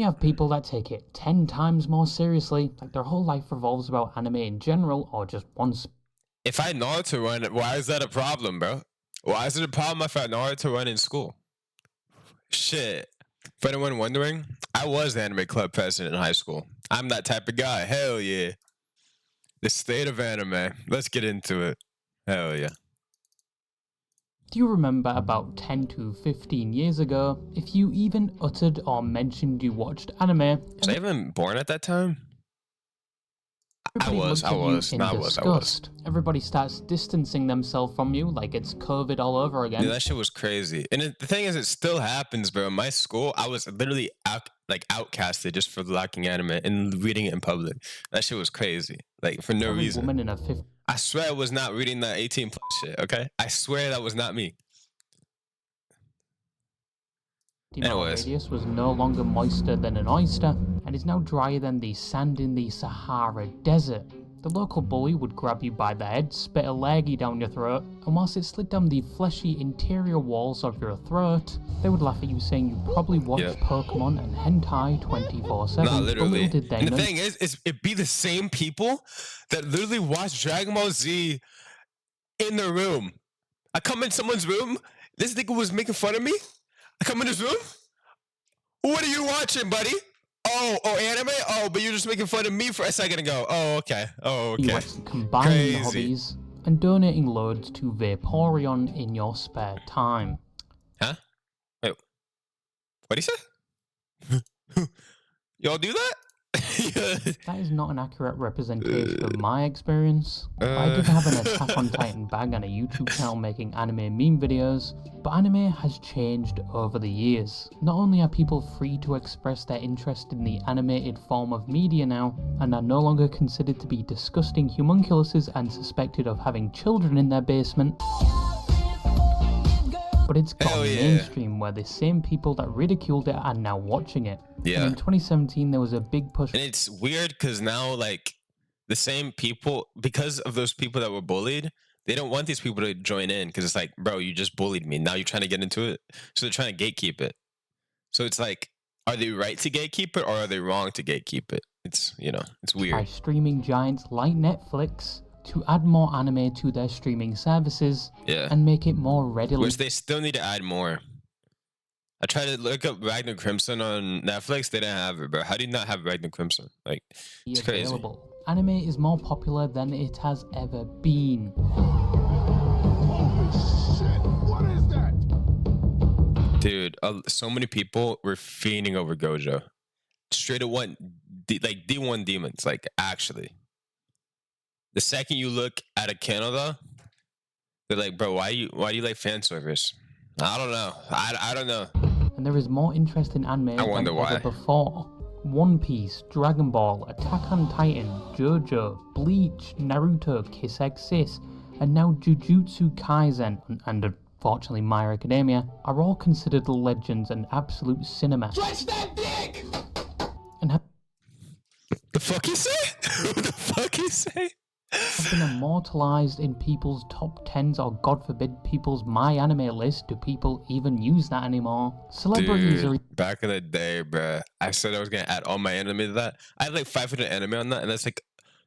You have people that take it 10 times more seriously, like their whole life revolves about anime in general or just one. If I know how to run, why is that a problem, bro? Why is it a problem if I know how to run in school? Shit. For anyone wondering, I was the anime club president in high school. I'm that type of guy. Hell yeah. The state of anime. Let's get into it. Hell yeah. Do you remember about 10 to 15 years ago, if you even uttered or mentioned you watched anime, Was I even born at that time? I was. Everybody starts distancing themselves from you like it's COVID all over again. Yeah, that shit was crazy. And the thing is, it still happens, bro. In my school, I was literally outcasted just for liking anime and reading it in public. That shit was crazy. Like, for no reason. Woman in her 50s. I swear I was not reading that 18+ shit, okay? I swear that was not me. Anyways. Radius was no longer moister than an oyster, and is now drier than the sand in the Sahara Desert. The local bully would grab you by the head, spit a leggy down your throat, and whilst it slid down the fleshy interior walls of your throat, they would laugh at you saying you probably watched Pokemon and hentai 24/7. No, literally. And the thing is it'd be the same people that literally watch Dragon Ball Z in their room. I come in someone's room, this nigga was making fun of me. I come in his room. What are you watching, buddy? Oh, anime? Oh, but you're just making fun of me for a second ago. Oh, okay. Combining hobbies and donating loads to Vaporeon in your spare time. Huh? Wait. What'd he say? Y'all do that? That is not an accurate representation of my experience. I did have an Attack on Titan bag and a YouTube channel making anime meme videos, but anime has changed over the years. Not only are people free to express their interest in the animated form of media now, and are no longer considered to be disgusting homunculuses and suspected of having children in their basement, but it's gone mainstream where the same people that ridiculed it are now watching it. Yeah. And in 2017, there was a big push. And it's weird because now, like, the same people, because of those people that were bullied, they don't want these people to join in because it's like, bro, you just bullied me. Now you're trying to get into it. So they're trying to gatekeep it. So it's like, are they right to gatekeep it or are they wrong to gatekeep it? It's, it's weird. By streaming giants like Netflix to add more anime to their streaming services and make it more readily. Which they still need to add more. I tried to look up Ragnar Crimson on Netflix. They didn't have it, bro. How do you not have Ragnar Crimson? Like, it's crazy. Anime is more popular than it has ever been. Holy shit! What is that? Dude, so many people were fiending over Gojo. Straight up D1 demons, like, actually. The second you look at a Canada, they're like, bro, why do you like fan service? I don't know. I don't know. And there is more interest in anime than ever before. One Piece, Dragon Ball, Attack on Titan, JoJo, Bleach, Naruto, Kiss X Sis, and now Jujutsu Kaisen, and unfortunately My Hero Academia, are all considered legends and absolute cinema. Stretch that dick! And the fuck you say? What the fuck you say? Have been immortalized in people's top 10s or god forbid people's My Anime list. Do people even use that anymore? Celebrities are back in the day, bruh. I said I was gonna add all my anime to that. I have like 500 anime on that, and that's like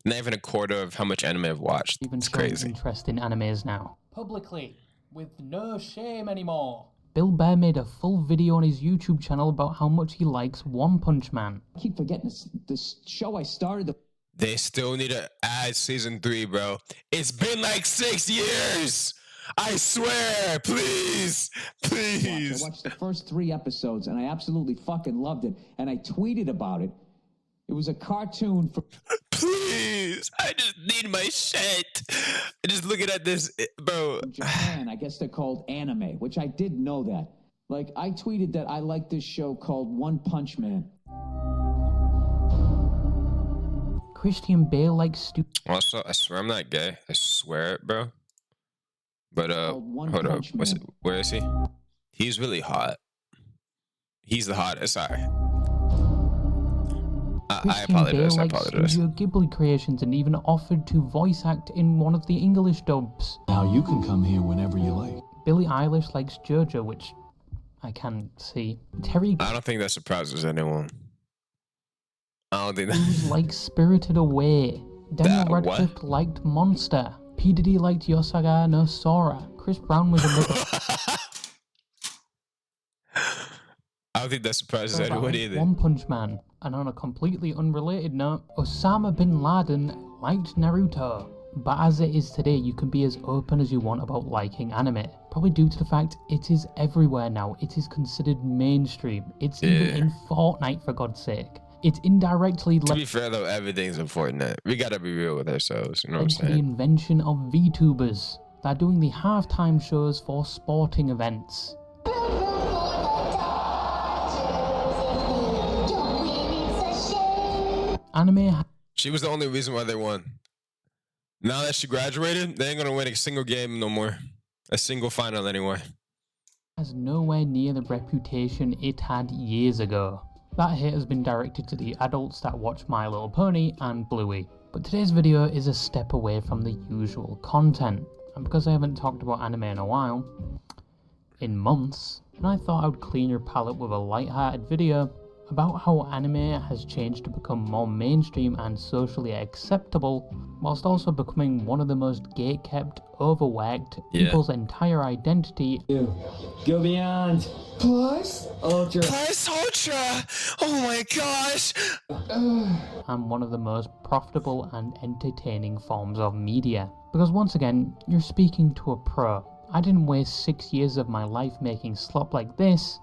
not even a quarter of how much anime I've watched. It's crazy. Interest in animes now. Publicly, with no shame anymore. Bill Bear made a full video on his YouTube channel about how much he likes One Punch Man. I keep forgetting this show I started. They still need to add season 3, bro. It's been like 6 years. I swear, please. I watched the first 3 episodes and I absolutely fucking loved it. And I tweeted about it. It was a cartoon for... Please, I just need my shit. Just looking at this, bro. In Japan, I guess they're called anime, which I did know that. Like, I tweeted that I like this show called One Punch Man. Christian Bale likes stupid. Also, I swear I'm not gay. I swear it, bro. But hold up. Where is he? He's really hot. He's the hottest. Sorry. I apologize. I apologize. Studio Ghibli creations and even offered to voice act in one of the English dubs. Now you can come here whenever you like. Billie Eilish likes JoJo, which I can see. I don't think that surprises anyone. I don't think Cruise that. liked Spirited Away. Daniel That what? Radcliffe liked Monster. P. Diddy liked Yosaga no Sora. Chris Brown was another I don't think that surprises that anyone liked either. One Punch Man. And on a completely unrelated note, Osama bin Laden liked Naruto. But as it is today, you can be as open as you want about liking anime. Probably due to the fact it is everywhere now. It is considered mainstream. It's even in Fortnite, for God's sake. It's indirectly To led be fair though, everything's important. We gotta be real with ourselves. You know what I'm to the saying? invention of VTubers. They're doing the halftime shows for sporting events. Anime She was the only reason why they won. Now that she graduated, they ain't gonna win a single game no more. A single final anyway. has nowhere near the reputation it had years ago. That hate has been directed to the adults that watch My Little Pony and Bluey. But today's video is a step away from the usual content, and because I haven't talked about anime in a while, in months, and I thought I would clean your palate with a light-hearted video about how anime has changed to become more mainstream and socially acceptable, whilst also becoming one of the most gate-kept, overworked, people's entire identity. Go beyond. Plus Ultra. Plus Ultra! Oh my gosh! And one of the most profitable and entertaining forms of media. Because once again, you're speaking to a pro. I didn't waste 6 years of my life making slop like this.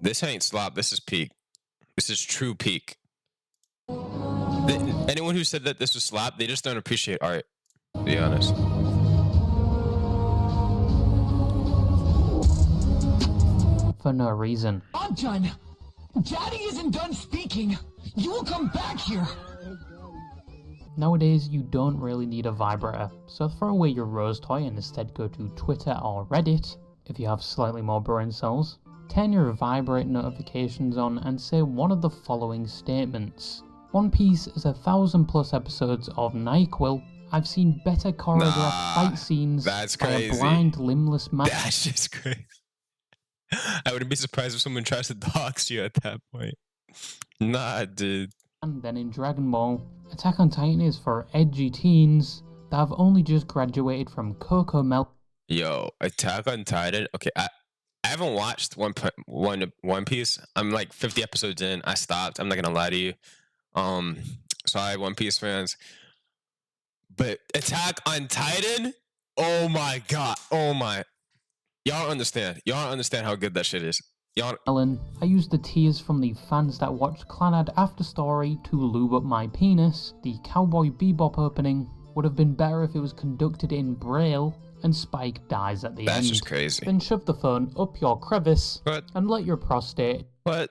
This ain't slop, this is peak. This is true peak. Anyone who said that this was slop, they just don't appreciate art, to be honest. For no reason. I'm done. Daddy isn't done speaking. You will come back here. Nowadays, you don't really need a vibrator, so throw away your rose toy and instead go to Twitter or Reddit, if you have slightly more brain cells. Turn your vibrate notifications on and say one of the following statements. One Piece is 1,000+ episodes of NyQuil. I've seen better choreographed fight scenes that's by a crazy. blind, limbless man. That's just crazy. I wouldn't be surprised if someone tries to dox you at that point. Nah, dude. And then in Dragon Ball, Attack on Titan is for edgy teens that have only just graduated from Coco Mel. Yo, Attack on Titan. Okay, I haven't watched One Piece. I'm like 50 episodes in. I stopped. I'm not gonna lie to you. Sorry, One Piece fans. But Attack on Titan. Oh my god. Oh my. Y'all understand. Y'all understand how good that shit is. Y'all. Ellen, I used the tears from the fans that watched Clannad After Story to lube up my penis. The Cowboy Bebop opening would have been better if it was conducted in Braille and Spike dies at the end. That's just crazy. Then shove the phone up your crevice What? and let your prostate What?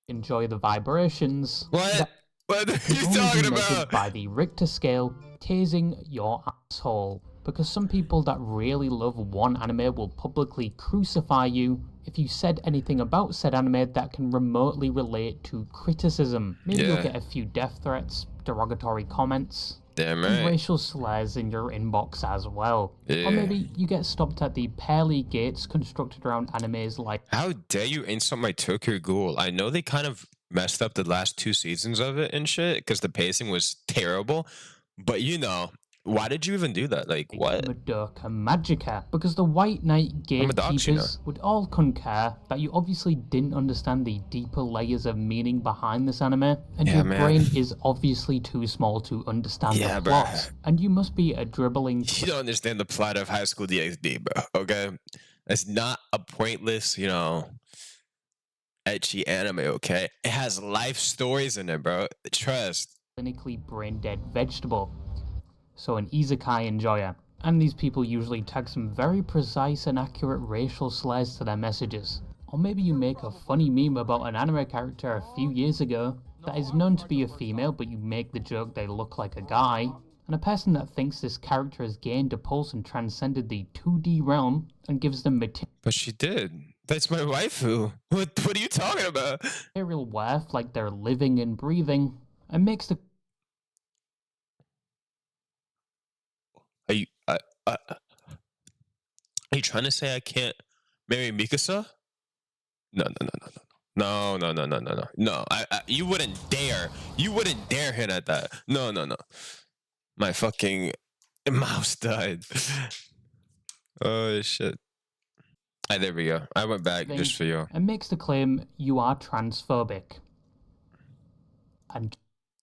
enjoy the vibrations. What? What are Can you only be talking measured about? by the Richter scale, tasing your asshole. Because some people that really love one anime will publicly crucify you if you said anything about said anime that can remotely relate to criticism. Maybe you'll get a few death threats, derogatory comments, Damn and right. racial slurs in your inbox as well. Yeah. Or maybe you get stopped at the pearly gates constructed around animes like How dare you insult my Tokyo Ghoul? I know they kind of messed up the last 2 seasons of it and shit because the pacing was terrible. But you know, why did you even do that? Like, what? Madoka Magica, because the White Knight I'm a dox, you know. gatekeepers would all concur that you obviously didn't understand the deeper layers of meaning behind this anime, and Yeah, your man. brain is obviously too small to understand Yeah, the bro. plot, and you must be a dribbling You don't understand the plot of High School DxD, bro. Okay? It's not a pointless, you know, etchy anime, okay? It has life stories in it, bro. Trust. clinically brain-dead vegetable. So an isekai enjoyer. And these people usually tag some very precise and accurate racial slurs to their messages. Or maybe you make a funny meme about an anime character a few years ago that is known to be a female, but you make the joke they look like a guy. And a person that thinks this character has gained a pulse and transcended the 2D realm and gives them But she did. That's my waifu. What are you talking about? material worth like they're living and breathing, and makes the Are you trying to say I can't marry Mikasa? No, no, no, no, no. No, no, no, no, no, no. No, you wouldn't dare. You wouldn't dare hit at that. No, no, no. My fucking mouse died. Oh shit. There we go. I went back just for you. And makes the claim you are transphobic. And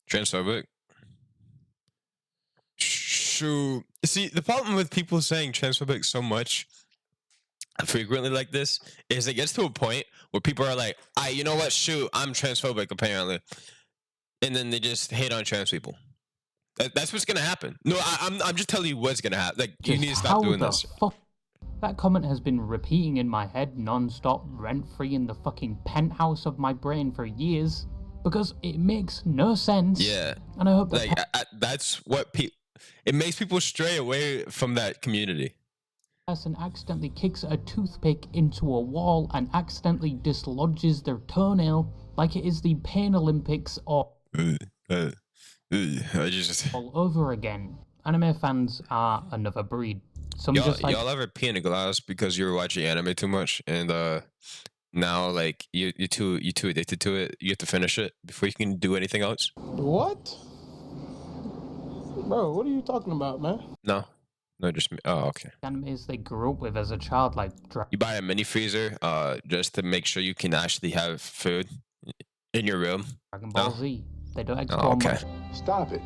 Transphobic? Shoot. See, the problem with people saying transphobic so much frequently like this is it gets to a point where people are like, you know what? Shoot, I'm transphobic apparently. And then they just hate on trans people. That's what's gonna happen. No, I'm just telling you what's gonna happen. Like, you need to stop doing this. That comment has been repeating in my head non-stop, rent-free in the fucking penthouse of my brain for years, because it makes no sense. Yeah. And I hope that that's what it makes people stray away from that community. Person accidentally kicks a toothpick into a wall and accidentally dislodges their toenail like it is the Pain Olympics or all over again. Anime fans are another breed. Y'all ever pee in a glass because you were watching anime too much, and now like you're too addicted to it, you have to finish it before you can do anything else? What? Bro, what are you talking about, man? No, just me. Oh, okay. Animes they grew up with as a child, like you buy a mini freezer just to make sure you can actually have food in your room. Dragon Ball Z. They don't explore much. Stop it.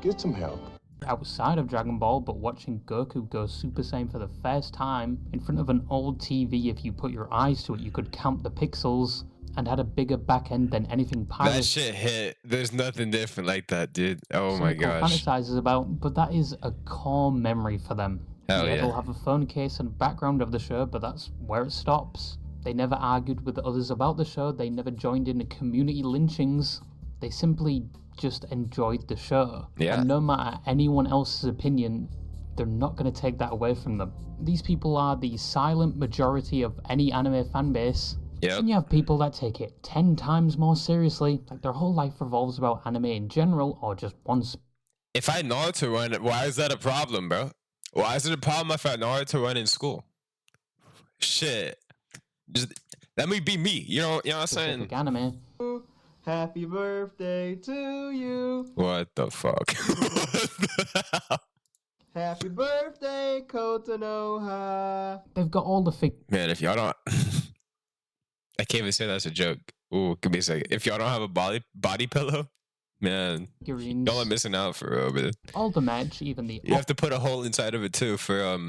Get some help. Outside of Dragon Ball, but watching Goku go Super Saiyan for the first time in front of an old TV, if you put your eyes to it, you could count the pixels, and had a bigger back end than anything Pirates. That shit hit. There's nothing different like that, dude. Oh my gosh. Fantasizes about, but that is a core memory for them. Hell yeah. They'll have a phone case and background of the show, but that's where it stops. They never argued with others about the show. They never joined in community lynchings. They simply just enjoyed the show. Yeah. And no matter anyone else's opinion, they're not going to take that away from them. These people are the silent majority of any anime fan base. Yep. And you have people that take it 10 times more seriously, like their whole life revolves about anime in general, or just one. If I know how to run it, why is that a problem, bro? Why is it a problem if I know how to run in school? Shit. Just let me be me. You know what I'm saying? Anime. Happy birthday to you. What the fuck? Happy birthday, Kotonoha. They've got all the Man, if y'all don't... I can't even say that's a joke. Ooh, give me a second. If y'all don't have a body pillow, man, y'all are missing out for real, man. All the merch, even the... You have to put a hole inside of it too for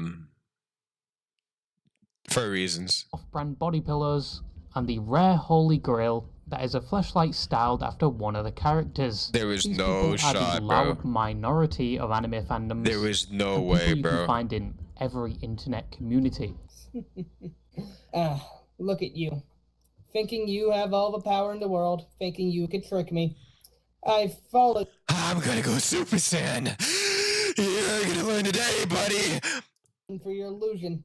reasons. Off-brand body pillows, and the rare holy grail that is a fleshlight styled after one of the characters. There was no shot, are the loud minority of anime fandoms. There was no way, bro. You can find in every internet community. Look at you. Thinking you have all the power in the world, thinking you could trick me. I've fallen. I'm gonna go Super Saiyan. You're gonna learn today, buddy. For your illusion.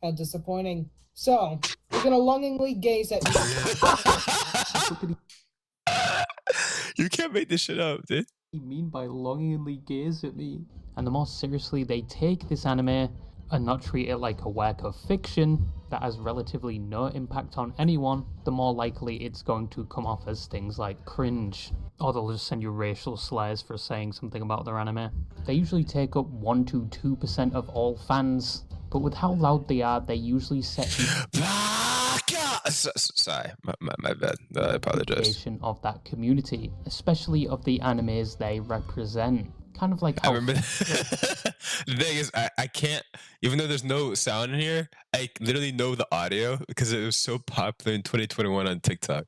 How disappointing. So, you're gonna longingly gaze at me. You can't make this shit up, dude. What do you mean by longingly gaze at me? And the more seriously they take this anime and not treat it like a work of fiction that has relatively no impact on anyone, the more likely it's going to come off as things like cringe, or they'll just send you racial slurs for saying something about their anime. They usually take up 1 to 2% of all fans, but with how loud they are, they usually set sorry, my bad. I apologize. Of that community, especially of the animes they represent. Kind of like I remember the thing is I can't, even though there's no sound in here, I literally know the audio because it was so popular in 2021 on TikTok.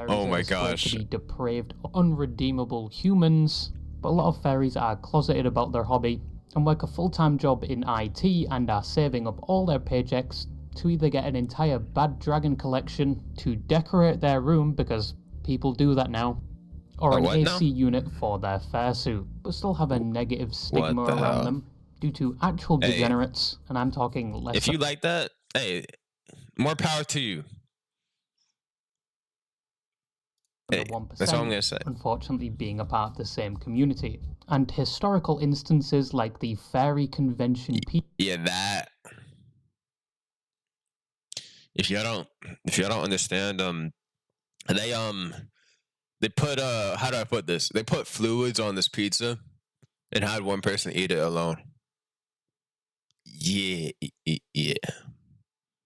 Oh my gosh. To be depraved, unredeemable humans, but a lot of fairies are closeted about their hobby and work a full-time job in IT and are saving up all their paychecks to either get an entire bad dragon collection to decorate their room, because people do that now, or an AC unit for their fursuit, but still have a negative stigma around them due to actual degenerates, and I'm talking less. If you like that, hey, more power to you. Hey, 1%, that's all I'm gonna say. Unfortunately, being a part of the same community, and historical instances like the fairy convention. Yeah, that. if y'all don't understand, they put how do I put this? They put fluids on this pizza and had one person eat it alone. Yeah. Yeah.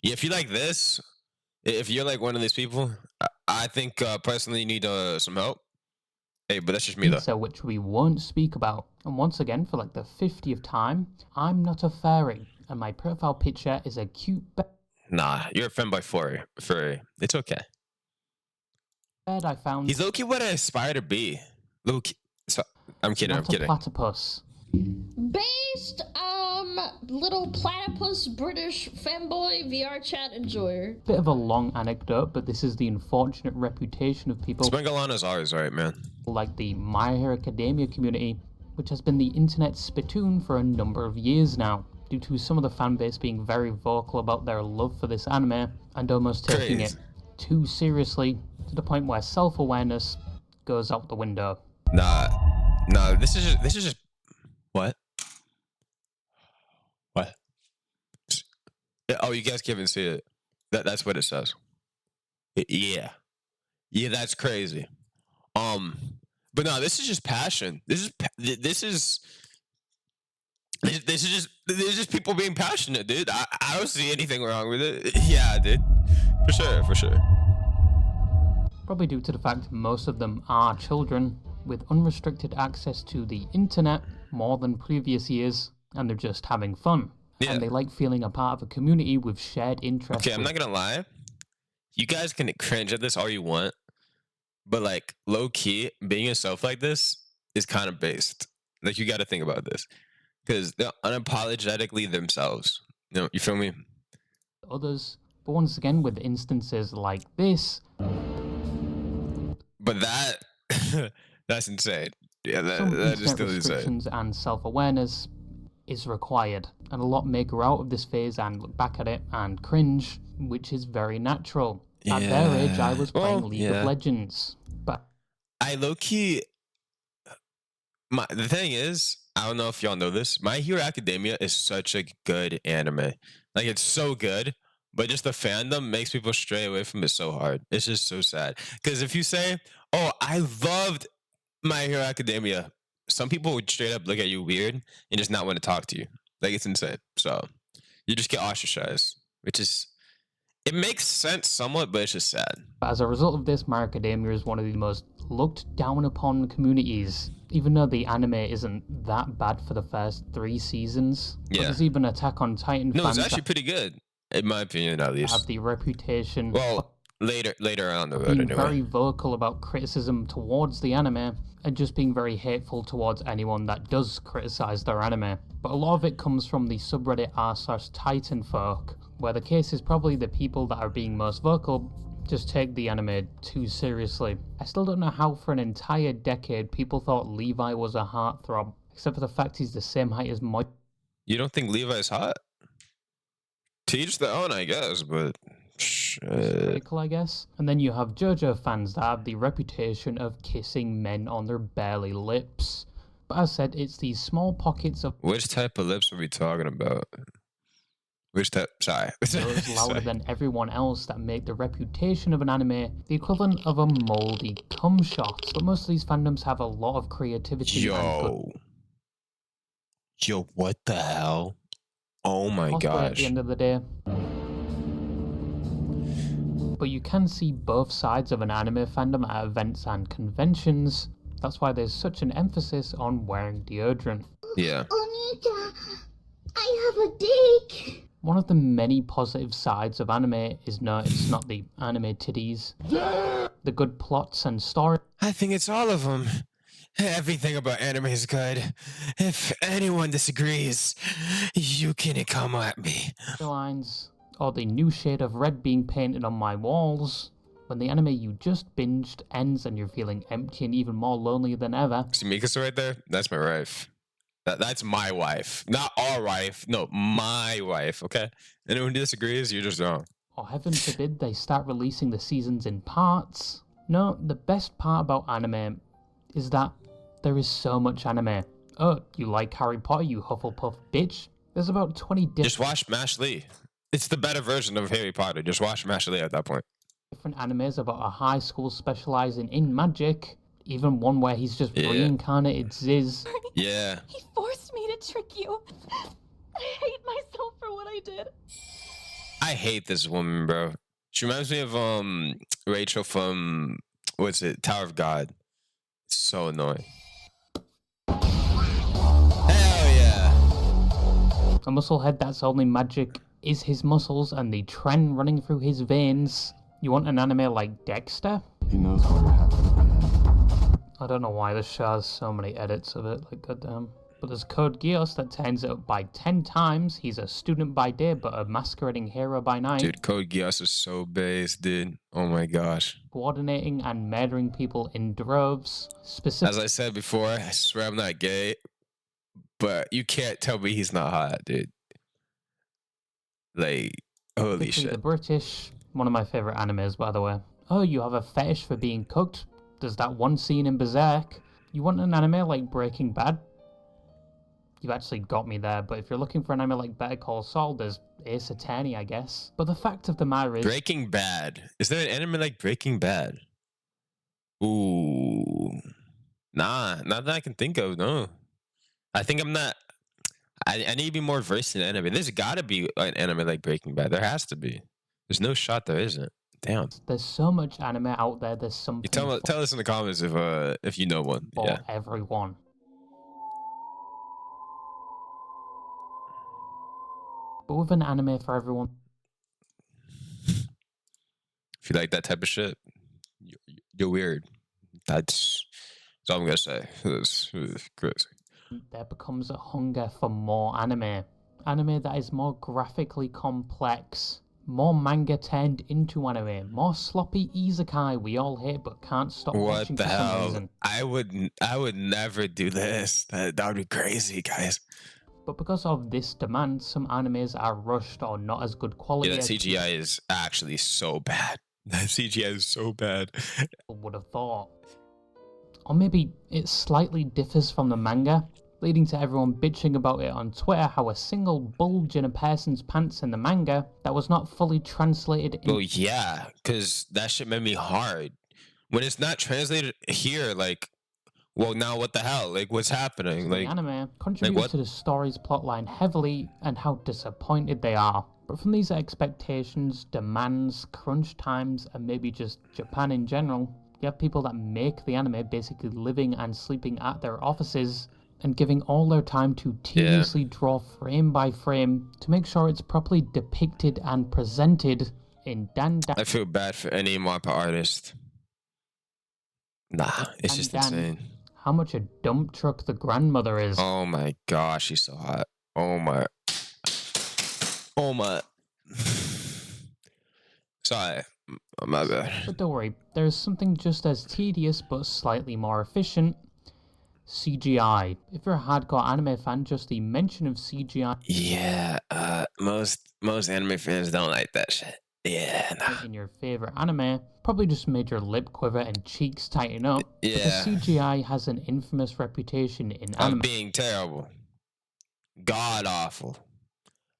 If you like this, if you're like one of these people, I think personally you need some help. Hey, but that's just me though. Pizza, which we won't speak about. And once again, for like the 50th time, I'm not a furry, and my profile picture is a cute Nah, you're a femboy furry. It's okay. bed I found. He's low-key what I aspire to be. Low-key. So, I'm kidding. Not I'm kidding. a platypus. Based little platypus British femboy VR chat enjoyer. Bit of a long anecdote, but this is the unfortunate reputation of people Spengalana's ours, right, man? like the My Hero Academia community, which has been the internet's spittoon for a number of years now, due to some of the fanbase being very vocal about their love for this anime and almost taking it too seriously to the point where self-awareness goes out the window. Nah, this is just what? Yeah, oh, you guys can't even see it. That's what it says. Yeah, that's crazy. But no, this is just passion. This is just people being passionate, dude. I don't see anything wrong with it. Yeah, dude, for sure. Probably due to the fact most of them are children with unrestricted access to the internet more than previous years, and they're just having fun. Yeah. And they like feeling a part of a community with shared interests. Okay, I'm not gonna lie. You guys can cringe at this all you want, but like low key, being yourself like this is kind of based. Like you got to think about this because they're unapologetically themselves. You feel me? Others, but once again, with instances like this. But that's insane. Yeah, that is still restrictions insane. And self-awareness is required, and a lot may grow out of this phase and look back at it and cringe, which is very natural. At their age, I was playing League of Legends, but I low-key. The thing is, I don't know if y'all know this. My Hero Academia is such a good anime. Like it's so good, but just the fandom makes people stray away from it so hard. It's just so sad. Because if you say, "Oh, I loved My Hero Academia," some people would straight up look at you weird and just not want to talk to you. Like it's insane. So you just get ostracized, which is it makes sense somewhat, but it's just sad. As a result of this, My Hero Academia is one of the most looked down upon communities, even though the anime isn't that bad for the first 3 seasons. Yeah. There's even Attack on Titan No, fans it's actually pretty good, in my opinion, at least. Have the reputation. Well, later on the road, being anyway. very vocal about criticism towards the anime and just being very hateful towards anyone that does criticize their anime. But a lot of it comes from the subreddit r/Titan folk, where the case is probably the people that are being most vocal just take the anime too seriously. I still don't know how for an entire decade people thought Levi was a heartthrob, except for the fact he's the same height as Moy. You don't think Levi's hot? To each their own, I guess, but critical, I guess. And then you have JoJo fans that have the reputation of kissing men on their barely lips. But as said, it's these small pockets of which type of lips are we talking about? Which type? Sorry. those louder than everyone else that make the reputation of an anime the equivalent of a moldy cum shot. But most of these fandoms have a lot of creativity. Yo, what the hell? Oh my gosh. At the end of the day. But you can see both sides of an anime fandom at events and conventions. That's why there's such an emphasis on wearing deodorant. Yeah. Onika, I have a dick. One of the many positive sides of anime is no, it's not the anime titties. The good plots and story. I think it's all of them. Everything about anime is good. If anyone disagrees, you can come at me. Lines, or the new shade of red being painted on my walls. When the anime you just binged ends and you're feeling empty and even more lonely than ever. See Mikasa right there? That's my wife. That's my wife. Not our wife. No, my wife, okay? Anyone who disagrees, you're just wrong. Or heaven forbid they start releasing the seasons in parts. No, the best part about anime is that there is so much anime. Oh, you like Harry Potter, you Hufflepuff bitch? There's about 20 different... Just watch Mash Lee. it's the better version of Harry Potter. Just watch Master Leia at that point. Different animes about a high school specializing in magic. Even one where he's just reincarnated Ziz. Yeah. He forced me to trick you. I hate myself for what I did. I hate this woman, bro. She reminds me of Rachel from what's it? Tower of God. It's so annoying. Hell yeah. A musclehead that's only magic is his muscles and the trend running through his veins. You want an anime like Dexter? He knows what happened at the end. I don't know why this show has so many edits of it, like goddamn. But there's Code Geass that turns it up by 10 times. He's a student by day, but a masquerading hero by night. Dude, Code Geass is so base, dude. Oh my gosh. Coordinating and murdering people in droves. As I said before, I swear I'm not gay, but you can't tell me he's not hot, dude. Like, holy shit. The British, one of my favorite animes, by the way. Oh, you have a fetish for being cooked? There's that one scene in Berserk. You want an anime like Breaking Bad? You've actually got me there, but if you're looking for an anime like Better Call Saul, there's Ace Attorney, I guess. But the fact of the matter is... Breaking Bad. Is there an anime like Breaking Bad? Ooh. Nah, not that I can think of, no. I think I'm not... I need to be more versed in anime. There's gotta be an anime like Breaking Bad. There has to be. There's no shot there isn't. Damn. There's so much anime out there, there's something... Tell us in the comments if you know one. For everyone. But with an anime for everyone... If you like that type of shit, you're weird. That's all I'm gonna say. It's crazy. There becomes a hunger for more anime. Anime that is more graphically complex. More manga turned into anime. More sloppy isekai we all hate but can't stop watching for some reason. What the hell? I would never do this. That would be crazy, guys. But because of this demand, some animes are rushed or not as good quality. Yeah, that CGI is actually so bad. That CGI is so bad. Would have thought. Or maybe it slightly differs from the manga, leading to everyone bitching about it on Twitter how a single bulge in a person's pants in the manga that was not fully translated Well, yeah, because that shit made me hard. When it's not translated here, like, well, now what the hell? Like, what's happening? Like, the anime contributes to the story's plotline heavily and how disappointed they are. But from these expectations, demands, crunch times, and maybe just Japan in general, you have people that make the anime basically living and sleeping at their offices and giving all their time to tediously draw frame by frame to make sure it's properly depicted and presented in I feel bad for any manga artist. Nah, it's just insane. How much a dump truck the grandmother is. Oh my gosh, she's so hot. Oh my. Sorry, my bad. But don't worry, there's something just as tedious but slightly more efficient. CGI. If you're a hardcore anime fan, just the mention of CGI. Yeah, most anime fans don't like that shit. Yeah, nah. In your favorite anime, probably just made your lip quiver and cheeks tighten up. Yeah. Because CGI has an infamous reputation in anime. Of being terrible. God awful.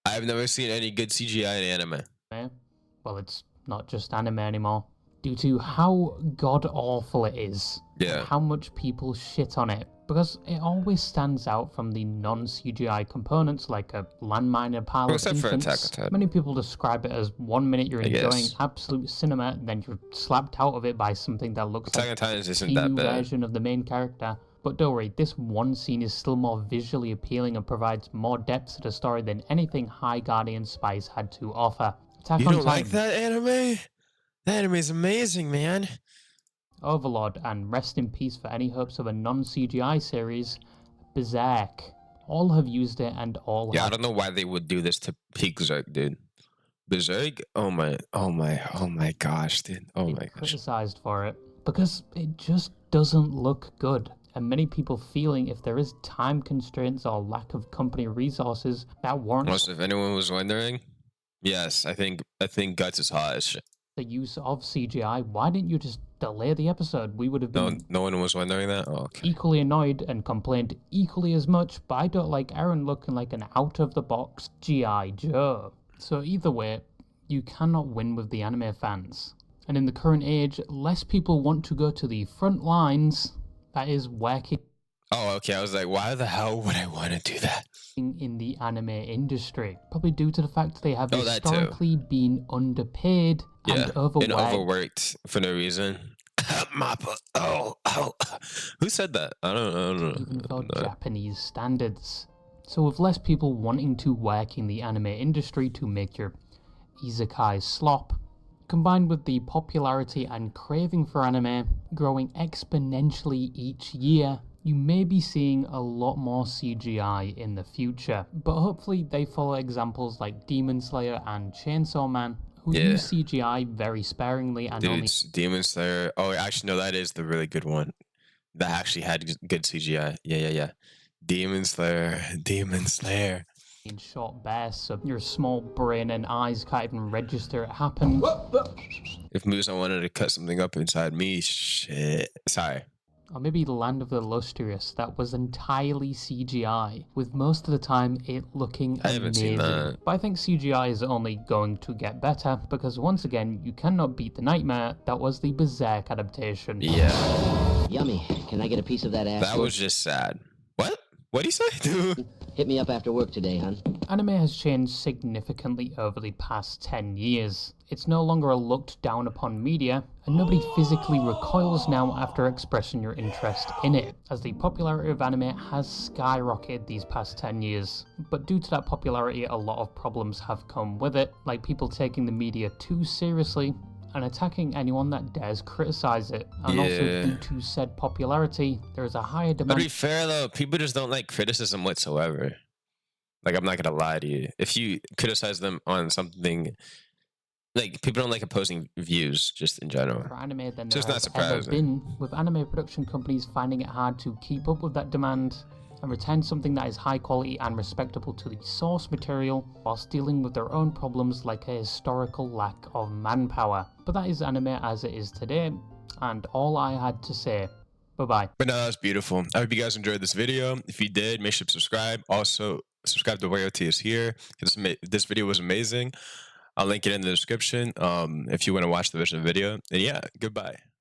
I've never seen any good CGI in anime. Well, it's not just anime anymore. Due to how god awful it is. Yeah. And how much people shit on it. Because it always stands out from the non-CGI components like a landmine in a pile of infants. Many people describe it as 1 minute you're enjoying absolute cinema, then you're slapped out of it by something that looks like a new version of the main character. But don't worry, this one scene is still more visually appealing and provides more depth to the story than anything High Guardian Spice had to offer. You don't like that anime? That anime is amazing, man. Overlord, and rest in peace for any hopes of a non-CGI series, Berserk. All have used it and all have... I don't know why they would do this to Berserk, dude. Berserk? Oh my gosh, dude. Oh my gosh. Criticized for it because it just doesn't look good. And many people feeling if there is time constraints or lack of company resources, that warrants... Also, if anyone was wondering, yes, I think Guts is hot as shit. The use of CGI, why didn't you just delay the episode? We would have been... No one was wondering that? Oh, okay. Equally annoyed and complained equally as much, but I don't like Aaron looking like an out-of-the-box G.I. Joe. So either way, you cannot win with the anime fans. And in the current age, less people want to go to the front lines, that is working. Oh, okay. I was like, why the hell would I want to do that? In the anime industry, probably due to the fact they have Oh, that too. historically been underpaid and overworked for no reason. Who said that? I don't know. Even for Japanese standards. So with less people wanting to work in the anime industry to make your isekai slop, combined with the popularity and craving for anime growing exponentially each year, you may be seeing a lot more CGI in the future, but hopefully they follow examples like Demon Slayer and Chainsaw Man, who use CGI very sparingly and Dudes, Demon Slayer. Oh, actually, no, that is the really good one. That actually had good CGI. Yeah. Demon Slayer. in short bursts, so your small brain and eyes can't even register it happened. If Musa wanted to cut something up inside me, shit. Sorry. Or maybe Land of the Lustrous, that was entirely CGI, with most of the time it looking I haven't amazing. seen that. But I think CGI is only going to get better, because once again, you cannot beat the nightmare that was the Berserk adaptation. Yeah. Yummy. Can I get a piece of that ass? That was just sad. What? What'd he say? Hit me up after work today, hon. Anime has changed significantly over the past 10 years. It's no longer a looked down upon media, and nobody physically recoils now after expressing your interest in it, as the popularity of anime has skyrocketed these past 10 years. But due to that popularity, a lot of problems have come with it, like people taking the media too seriously and attacking anyone that dares criticize it. And also due to said popularity, there is a higher demand. But to be fair though, people just don't like criticism whatsoever. Like, I'm not gonna lie to you. If you criticize them on something, like, people don't like opposing views just in general. For anime than So there it's not has ever surprising. been, with anime production companies finding it hard to keep up with that demand and return something that is high quality and respectable to the source material, whilst dealing with their own problems like a historical lack of manpower. But that is anime as it is today, and all I had to say. Bye-bye. But no, that was beautiful. I hope you guys enjoyed this video. If you did, make sure to subscribe. Also, subscribe to Royalty is here. This video was amazing. I'll link it in the description if you want to watch the original video. And yeah, goodbye.